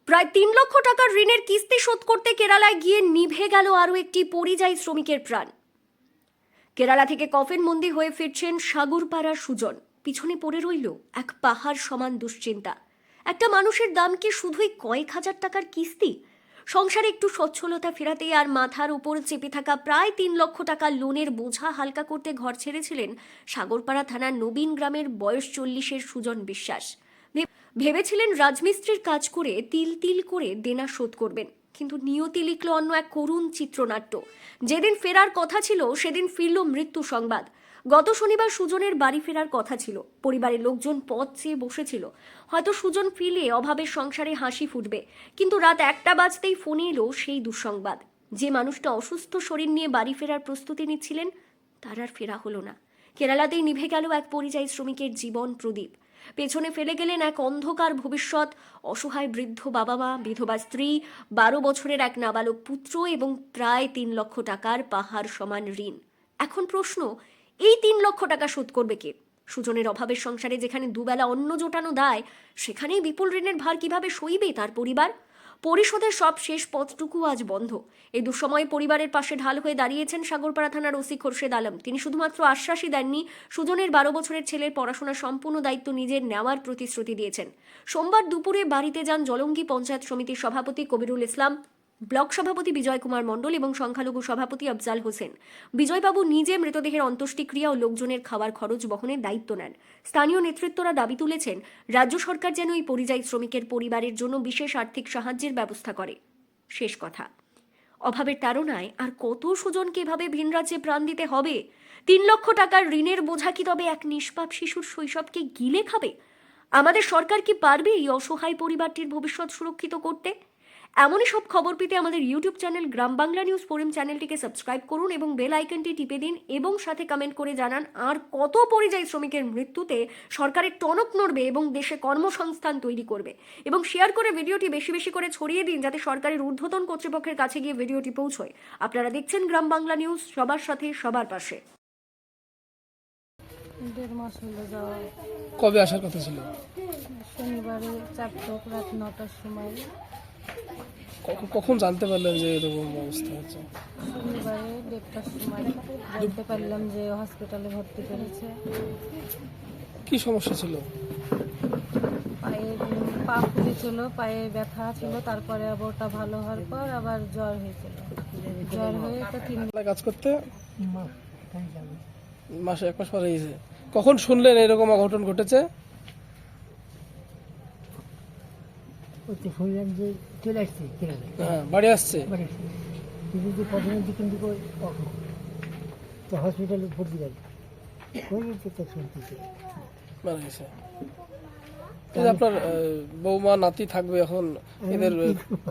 প্রায় ৩ লক্ষ টাকার ঋণের কিস্তি শোধ করতে কেরালায় গিয়ে নিভে গেল আরও একটি পরিযায়ী শ্রমিকের প্রাণ। কেরালা থেকে কফিনবন্দি হয়ে ফিরছেন সাগরপাড়ার সুজন। পিছনে পড়ে রইল এক পাহাড় সমান দুশ্চিন্তা। একটা মানুষের দাম কি শুধুই কয়েক হাজার টাকার কিস্তি? সংসারে একটু সচ্ছলতা ফেরাতে আর মাথার উপর চেপে থাকা প্রায় ৩ লক্ষ টাকার লোনের বোঝা হালকা করতে ঘর ছেড়েছিলেন সাগরপাড়া থানার নবীন গ্রামের বয়স ৪০-এর সুজন বিশ্বাস। ভেবেছিলেন রাজমিস্ত্রির কাজ করে তিল তিল করে দেনা শোধ করবেন, কিন্তু নিয়তি লিখল অন্য এক করুণ চিত্রনাট্য। যেদিন ফেরার কথা ছিল সেদিন ফিরল মৃত্যু সংবাদ। গত শনিবার সুজনের বাড়ি ফেরার কথা ছিল। পরিবারের লোকজন পথ চেয়ে বসেছিল, হয়তো সুজন ফিরলে অভাবের সংসারে হাসি ফুটবে। কিন্তু রাত ১টা বাজতেই ফোনে এলো সেই দুঃসংবাদ। যে মানুষটা অসুস্থ শরীর নিয়ে বাড়ি ফেরার প্রস্তুতি নিচ্ছিলেন, তার আর ফেরা হলো না। কেরালাতেই নিভে গেল এক পরিযায়ী শ্রমিকের জীবন প্রদীপ। পেছনে ফেলে গেলেন এক অন্ধকার ভবিষ্যৎ, অসহায় বৃদ্ধ বাবা মা, বিধবা স্ত্রী, ১২ বছরের এক নাবালক পুত্র এবং প্রায় ৩ লক্ষ টাকার পাহাড় সমান ঋণ। এখন প্রশ্ন, এই ৩ লক্ষ টাকা শোধ করবে কে? সুজনের অভাবের সংসারে যেখানে দুবেলা অন্ন জোটানো দায়, সেখানেই বিপুল ঋণের ভার কিভাবে সইবে তার পরিবার? পরিশোধের সব শেষ পথটুকু আজ বন্ধ। এই দুঃসময়ে পরিবারের পাশে ঢাল হয়ে দাঁড়িয়েছেন সাগরপাড়া থানার ওসি খোরশেদ আলম। তিনি শুধুমাত্র আশ্বাসই দেননি, সুজনের ১২ বছরের ছেলের পড়াশোনার সম্পূর্ণ দায়িত্ব নিজের নেওয়ার প্রতিশ্রুতি দিয়েছেন। সোমবার দুপুরে বাড়িতে যান জলঙ্গি পঞ্চায়েত সমিতির সভাপতি কবিরুল ইসলাম, ব্লক সভাপতি বিজয় কুমার মণ্ডল এবং সংখ্যালঘু সভাপতি আফজাল হোসেন। বিজয়বাবু নিজে মৃতদেহের অন্ত্যেষ্টিক্রিয়া ও লোকজনের খাওয়ার খরচ বহনের দায়িত্ব নেন। স্থানীয় নেতৃত্বরা দাবি তুলেছেন, রাজ্য সরকার যেন এই পরিযায়ী শ্রমিকের পরিবারের জন্য বিশেষ আর্থিক সাহায্যের ব্যবস্থা করে। শেষ কথা, অভাবের তাড়নায় আর কত সুজনকে এভাবে ভিন রাজ্যে প্রাণ দিতে হবে? ৩ লক্ষ টাকার ঋণের বোঝা কি তবে এক নিষ্পাপ শিশুর শৈশবকে গিলে খাবে? আমাদের সরকার কি পারবে এই অসহায় পরিবারটির ভবিষ্যৎ সুরক্ষিত করতে? এমনই সব খবর পেতে আমাদের ইউটিউব চ্যানেল গ্রাম বাংলা নিউজ ফোরাম চ্যানেলটিকে সাবস্ক্রাইব করুন এবং বেল আইকনটি টিপে দিন এবং সাথে কমেন্ট করে জানান আর কত পরিযায়ী শ্রমিকের মৃত্যুতে সরকারের টনক নড়বে এবং দেশে কর্মসংস্থান তৈরি করবে। এবং শেয়ার করে ভিডিওটি বেশি বেশি করে ছড়িয়ে দিন, যাতে সরকারের ঊর্ধ্বতন কর্তৃপক্ষের কাছে গিয়ে ভিডিওটি পৌঁছয়। আপনারা দেখছেন গ্রাম বাংলা নিউজ, সবার সাথে সবার পাশে। ১.৫ মাস হলো যাওয়া। কবে আসার কথা ছিল? শনিবারে ৪ রাত ৯টার সময়। কখন জানতে পারলেন যে এরকম অবস্থা হচ্ছে? শনিবারে ১:৩০টার সময় জানতে পারলাম যে হসপিটালে ভর্তি করেছে। কি সমস্যা ছিল? পায়ে পা ফুলেছিল, পায়ে ব্যথা ছিল, তারপরে আবার ওটা ভালো হওয়ার পর আবার জ্বর হয়েছিল। জ্বর হয়ে তো ৩ কাজ করতে মাসে ১ মাস পরে গেছে। কখন শুনলেন এরকম অঘটন ঘটেছে? শুনলাম যে চলে আসছে হ্যাঁ, বাড়ি আসছে। কিন্তু প্রথমে দিকে তো হসপিটালে ভর্তি গেল হয়েছে তো শুনতেছে মারা গেছে। এই যে আপনার বৌমা নাতি থাকবে, এখন এদের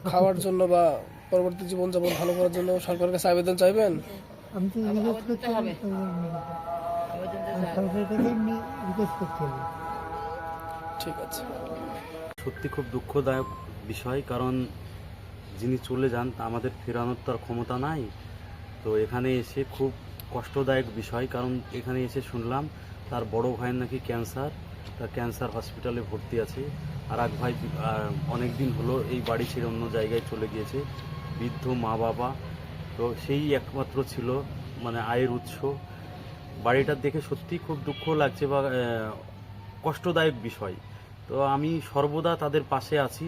খাওয়ার জন্য বা পরবর্তী জীবনযাপন ভালো করার জন্য সরকারের কাছে আবেদন চাইবেন? আমি তো রিকোয়েস্ট করতে হবে, সরকারের কাছে এমনি রিকোয়েস্ট করতে হবে। ঠিক আছে। সত্যি খুব দুঃখদায়ক বিষয়, কারণ যিনি চলে যান তা আমাদের ফেরানোর তো আর ক্ষমতা নাই। তো এখানে এসে খুব কষ্টদায়ক বিষয়, কারণ এখানে এসে শুনলাম তার বড় ভাইয়ের নাকি ক্যান্সার, তার ক্যান্সার হসপিটালে ভর্তি আছে। আর এক ভাই অনেক দিন হলো এই বাড়ি ছেড়ে অন্য জায়গায় চলে গিয়েছে, বৃদ্ধ মা বাবা। তো সেই একমাত্র ছিল মানে আয়ের উৎস। বাড়িটা দেখে সত্যি খুব দুঃখ লাগছে বা কষ্টদায়ক বিষয়। তো আমি সর্বদা তাদের পাশে আছি,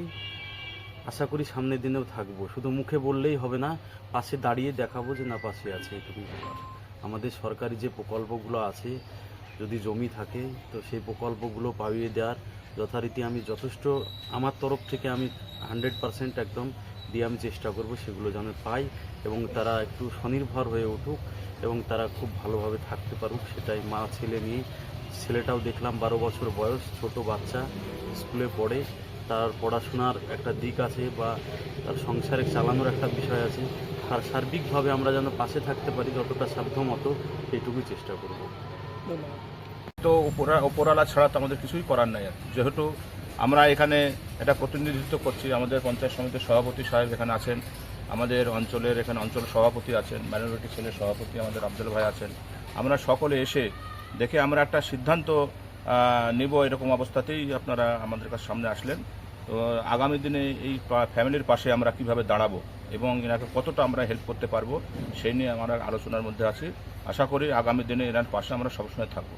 আশা করি সামনের দিনেও থাকবো। শুধু মুখে বললেই হবে না, পাশে দাঁড়িয়ে দেখাবো যে না পাশে আছে, এটুকুই ব্যাপার। আমাদের সরকারি যে প্রকল্পগুলো আছে, যদি জমি থাকে তো সেই প্রকল্পগুলো পাইয়ে দেওয়ার যথারীতি আমি যথেষ্ট আমার তরফ থেকে আমি 100% একদম দিয়ে আমি চেষ্টা করব সেগুলো যেন পাই এবং তারা একটু স্বনির্ভর হয়ে উঠুক এবং তারা খুব ভালোভাবে থাকতে পারুক, সেটাই মা ছেলে নিয়ে। ছেলেটাও দেখলাম 12 বছর বয়স, ছোট বাচ্চা, স্কুলে পড়ে, তার পড়াশোনার একটা দিক আছে বা তার সংসারে চালানোর একটা বিষয় আছে। আর সার্বিকভাবে আমরা যেন পাশে থাকতে পারি যতটা সাধ্যমতো, এইটুকুই চেষ্টা করব। তো ওপরওয়ালা ছাড়া তো আমাদের কিছুই করার নাই। যেহেতু আমরা এখানে এটা প্রতিনিধিত্ব করছি, আমাদের পঞ্চায়েত সমিতির সভাপতি সাহেব এখানে আছেন, আমাদের অঞ্চলের এখানে অঞ্চল সভাপতি আছেন, মাইনরিটি সেলের সভাপতি আমাদের আফজাল ভাই আছেন। আমরা সকলে এসে দেখে আমরা একটা সিদ্ধান্ত নিব, এরকম অবস্থাতেই আপনারা আমাদের কাছে সামনে আসলেন। তো আগামী দিনে এই ফ্যামিলির পাশে আমরা কিভাবে দাঁড়াবো এবং এনাকে কতটা আমরা হেল্প করতে পারবো সেই নিয়ে আমরা আলোচনার মধ্যে আছি। আশা করি আগামী দিনে এনার পাশে আমরা সবসময় থাকবো।